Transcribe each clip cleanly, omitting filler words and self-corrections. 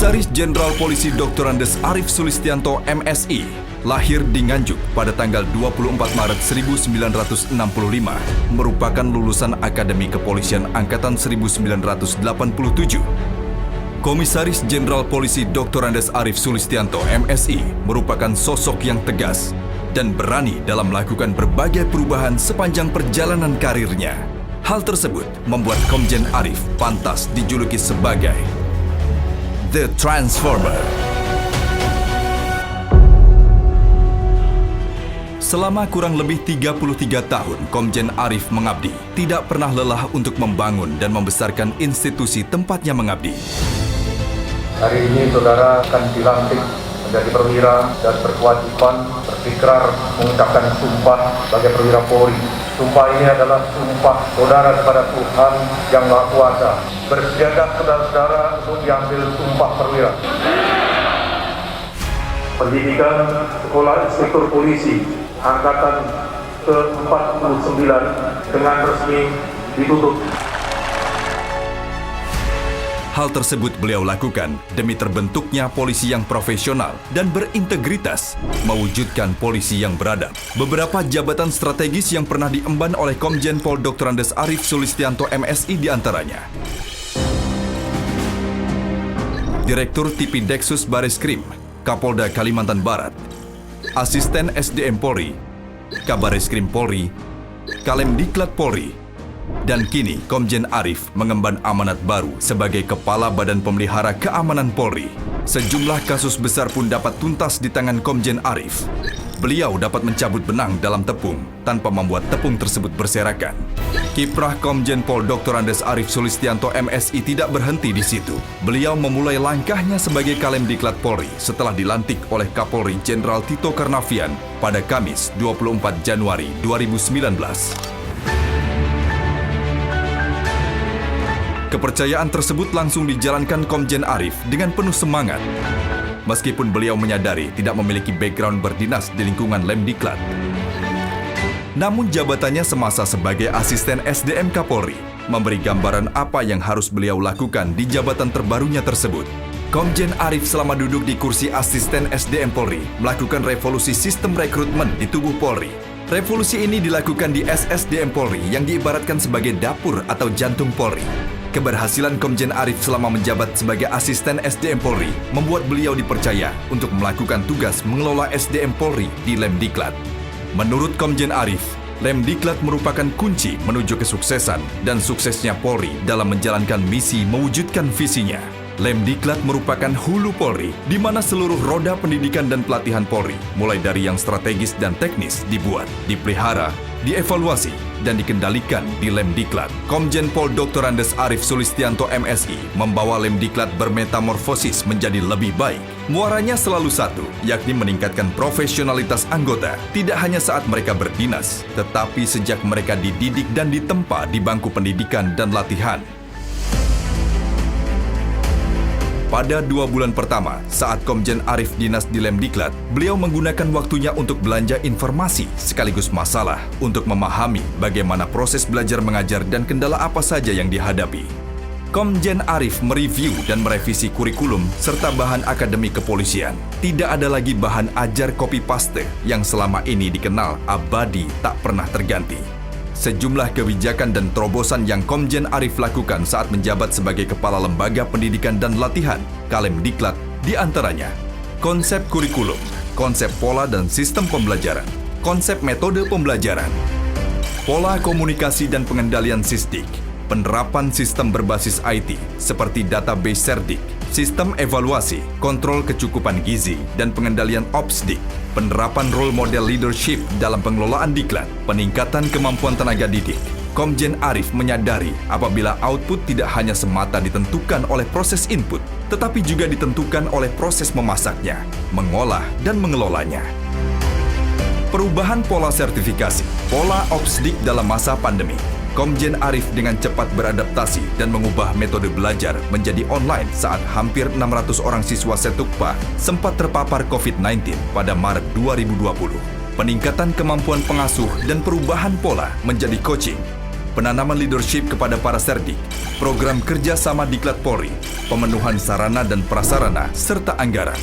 Komisaris Jenderal Polisi Dr. Andes Arief Sulistianto MSI lahir di Nganjuk pada tanggal 24 Maret 1965, merupakan lulusan Akademi Kepolisian Angkatan 1987. Komisaris Jenderal Polisi Dr. Andes Arief Sulistianto MSI merupakan sosok yang tegas dan berani dalam melakukan berbagai perubahan sepanjang perjalanan karirnya. Hal tersebut membuat Komjen Arief pantas dijuluki sebagai The Transformer. Selama kurang lebih 33 tahun, Komjen Arief mengabdi, tidak pernah lelah untuk membangun dan membesarkan institusi tempatnya mengabdi. Hari ini saudara akan dilantik menjadi perwira dan berkewajiban berikrar mengucapkan sumpah sebagai perwira Polri. Sumpah ini adalah sumpah saudara kepada Tuhan Yang Maha Kuasa. Bersiaga saudara-saudara untuk diambil sumpah perwira. Pendidikan Sekolah Inspektur Polisi Angkatan ke-49 dengan resmi ditutup. Hal tersebut beliau lakukan demi terbentuknya polisi yang profesional dan berintegritas, mewujudkan polisi yang beradab. Beberapa jabatan strategis yang pernah diemban oleh Komjen Pol Dr. Andes Arief Sulistianto MSI diantaranya: Direktur Tipideksus Bareskrim, Kapolda Kalimantan Barat, Asisten SDM Polri, Kabareskrim Polri, Kalemdiklat Polri, dan kini Komjen Arief mengemban amanat baru sebagai Kepala Badan Pemelihara Keamanan Polri. Sejumlah kasus besar pun dapat tuntas di tangan Komjen Arief. Beliau dapat mencabut benang dalam tepung tanpa membuat tepung tersebut berserakan. Kiprah Komjen Pol Dr. Andes Arief Sulistianto MSI tidak berhenti di situ. Beliau memulai langkahnya sebagai Kalemdiklat Polri setelah dilantik oleh Kapolri Jenderal Tito Karnavian pada Kamis 24 Januari 2019. Kepercayaan tersebut langsung dijalankan Komjen Arief dengan penuh semangat. Meskipun beliau menyadari tidak memiliki background berdinas di lingkungan Lemdiklat. Namun jabatannya semasa sebagai asisten SDM Kapolri memberi gambaran apa yang harus beliau lakukan di jabatan terbarunya tersebut. Komjen Arief selama duduk di kursi asisten SDM Polri melakukan revolusi sistem rekrutmen di tubuh Polri. Revolusi ini dilakukan di SSDM Polri yang diibaratkan sebagai dapur atau jantung Polri. Keberhasilan Komjen Arief selama menjabat sebagai asisten SDM Polri membuat beliau dipercaya untuk melakukan tugas mengelola SDM Polri di Lemdiklat. Menurut Komjen Arief, Lemdiklat merupakan kunci menuju kesuksesan dan suksesnya Polri dalam menjalankan misi mewujudkan visinya. Lemdiklat merupakan hulu Polri, di mana seluruh roda pendidikan dan pelatihan Polri, mulai dari yang strategis dan teknis, dibuat, dipelihara, dievaluasi, dan dikendalikan di Lemdiklat. Komjen Pol Dr. Andes Arief Sulistianto MSI membawa Lemdiklat bermetamorfosis menjadi lebih baik. Muaranya selalu satu, yakni meningkatkan profesionalitas anggota, tidak hanya saat mereka berdinas, tetapi sejak mereka dididik dan ditempa di bangku pendidikan dan latihan. Pada 2 bulan pertama, saat Komjen Arief dinas di Lemdiklat, beliau menggunakan waktunya untuk belanja informasi sekaligus masalah untuk memahami bagaimana proses belajar mengajar dan kendala apa saja yang dihadapi. Komjen Arief mereview dan merevisi kurikulum serta bahan akademi kepolisian. Tidak ada lagi bahan ajar copy-paste yang selama ini dikenal abadi tak pernah terganti. Sejumlah kebijakan dan terobosan yang Komjen Arief lakukan saat menjabat sebagai Kepala Lembaga Pendidikan dan Latihan, Kalemdiklat, diantaranya konsep kurikulum, konsep pola dan sistem pembelajaran, konsep metode pembelajaran, pola komunikasi dan pengendalian SISDIK, penerapan sistem berbasis IT seperti database Serdik, sistem evaluasi, kontrol kecukupan gizi, dan pengendalian OPSDIK, penerapan role model leadership dalam pengelolaan diklat, peningkatan kemampuan tenaga didik. Komjen Arief menyadari apabila output tidak hanya semata ditentukan oleh proses input, tetapi juga ditentukan oleh proses memasaknya, mengolah, dan mengelolanya. Perubahan pola sertifikasi, pola OPSDIK dalam masa pandemi. Komjen Arief dengan cepat beradaptasi dan mengubah metode belajar menjadi online saat hampir 600 orang siswa Setukpa sempat terpapar COVID-19 pada Maret 2020. Peningkatan kemampuan pengasuh dan perubahan pola menjadi coaching. penanaman leadership kepada para serdik, program kerja sama Diklat Polri, pemenuhan sarana dan prasarana, serta anggaran.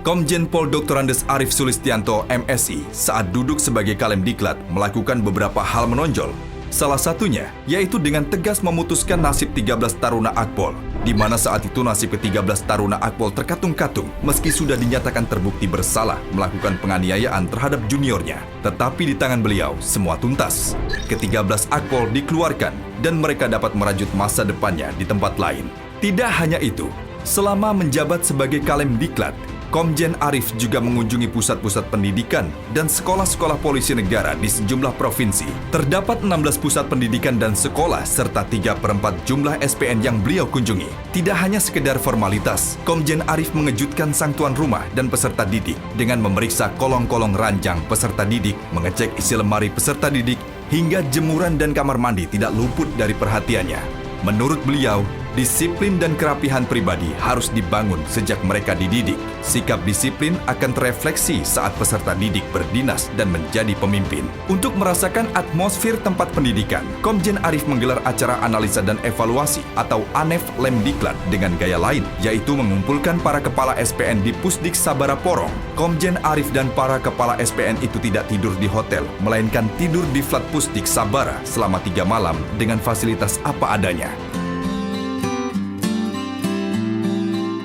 Komjen Pol Dr. Andes Arief Sulistianto, MSI, saat duduk sebagai Kalem Diklat melakukan beberapa hal menonjol. Salah satunya, yaitu dengan tegas memutuskan nasib 13 taruna Akpol, di mana saat itu nasib ke-13 taruna Akpol terkatung-katung meski sudah dinyatakan terbukti bersalah melakukan penganiayaan terhadap juniornya. Tetapi di tangan beliau, semua tuntas. Ke-13 Akpol dikeluarkan dan mereka dapat merajut masa depannya di tempat lain. Tidak hanya itu, selama menjabat sebagai Kalem Diklat, Komjen Arief juga mengunjungi pusat-pusat pendidikan dan sekolah-sekolah polisi negara di sejumlah provinsi. Terdapat 16 pusat pendidikan dan sekolah serta 3/4 jumlah SPN yang beliau kunjungi. Tidak hanya sekedar formalitas, Komjen Arief mengejutkan sang tuan rumah dan peserta didik dengan memeriksa kolong-kolong ranjang peserta didik, mengecek isi lemari peserta didik, hingga jemuran dan kamar mandi tidak luput dari perhatiannya. Menurut beliau, disiplin dan kerapihan pribadi harus dibangun sejak mereka dididik. Sikap disiplin akan terefleksi saat peserta didik berdinas dan menjadi pemimpin. Untuk merasakan atmosfer tempat pendidikan, Komjen Arief menggelar acara analisa dan evaluasi atau ANEF Lemdiklat dengan gaya lain, yaitu mengumpulkan para kepala SPN di Pusdik Sabara Porong. Komjen Arief dan para kepala SPN itu tidak tidur di hotel, melainkan tidur di flat Pusdik Sabara selama 3 malam dengan fasilitas apa adanya.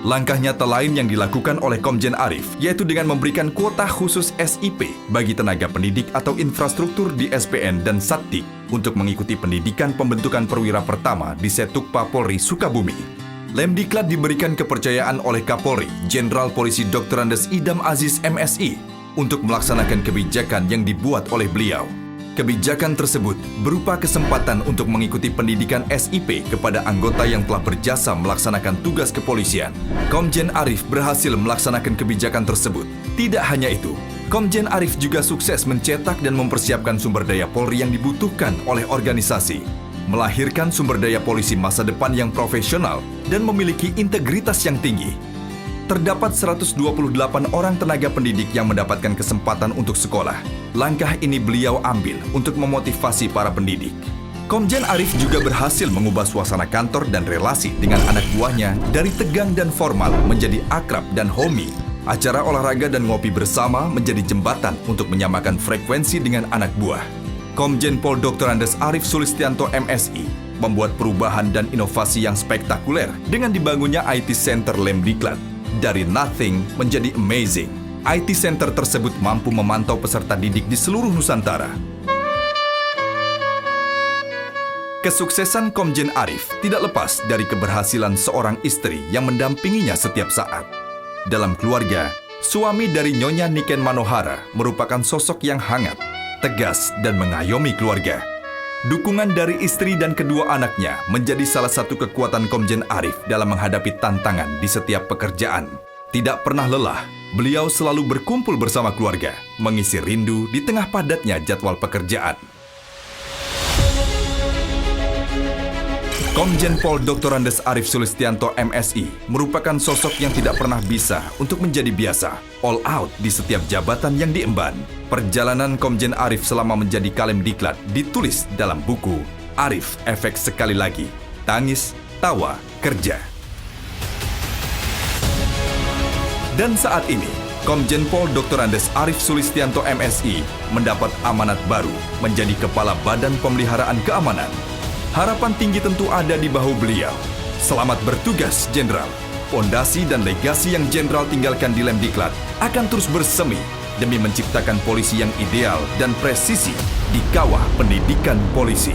Langkah nyata lain yang dilakukan oleh Komjen Arief, yaitu dengan memberikan kuota khusus SIP bagi tenaga pendidik atau infrastruktur di SPN dan Satdik untuk mengikuti pendidikan pembentukan perwira pertama di Setukpa Polri Sukabumi. Lemdiklat diberikan kepercayaan oleh Kapolri, Jenderal Polisi Dr. Andes Idam Aziz MSI, untuk melaksanakan kebijakan yang dibuat oleh beliau. Kebijakan tersebut berupa kesempatan untuk mengikuti pendidikan SIP kepada anggota yang telah berjasa melaksanakan tugas kepolisian. Komjen Arief berhasil melaksanakan kebijakan tersebut. Tidak hanya itu, Komjen Arief juga sukses mencetak dan mempersiapkan sumber daya Polri yang dibutuhkan oleh organisasi, melahirkan sumber daya polisi masa depan yang profesional dan memiliki integritas yang tinggi. Terdapat 128 orang tenaga pendidik yang mendapatkan kesempatan untuk sekolah. Langkah ini beliau ambil untuk memotivasi para pendidik. Komjen Arief juga berhasil mengubah suasana kantor dan relasi dengan anak buahnya dari tegang dan formal menjadi akrab dan homey. Acara olahraga dan ngopi bersama menjadi jembatan untuk menyamakan frekuensi dengan anak buah. Komjen Pol Dr. Andes Arief Sulistianto MSI membuat perubahan dan inovasi yang spektakuler dengan dibangunnya IT Center Lemdiklat. Dari nothing menjadi amazing. IT Center tersebut mampu memantau peserta didik di seluruh Nusantara. Kesuksesan Komjen Arief tidak lepas dari keberhasilan seorang istri yang mendampinginya setiap saat. Dalam keluarga, suami dari Nyonya Niken Manohara merupakan sosok yang hangat, tegas, dan mengayomi keluarga. Dukungan dari istri dan kedua anaknya menjadi salah satu kekuatan Komjen Arief dalam menghadapi tantangan di setiap pekerjaan. Tidak pernah lelah, beliau selalu berkumpul bersama keluarga, mengisi rindu di tengah padatnya jadwal pekerjaan. Komjen Pol Dr. Andes Arief Sulistianto MSI merupakan sosok yang tidak pernah bisa untuk menjadi biasa, all out di setiap jabatan yang diemban. Perjalanan Komjen Arief selama menjadi Kalem Diklat ditulis dalam buku Arief Efek Sekali Lagi, Tangis, Tawa, Kerja. Dan saat ini, Komjen Pol Dr. Andes Arief Sulistianto MSI mendapat amanat baru menjadi Kepala Badan Pemeliharaan Keamanan. Harapan tinggi tentu ada di bahu beliau. Selamat bertugas, Jenderal. Pondasi dan legasi yang Jenderal tinggalkan di Lemdiklat akan terus bersemi demi menciptakan polisi yang ideal dan presisi di kawah pendidikan polisi.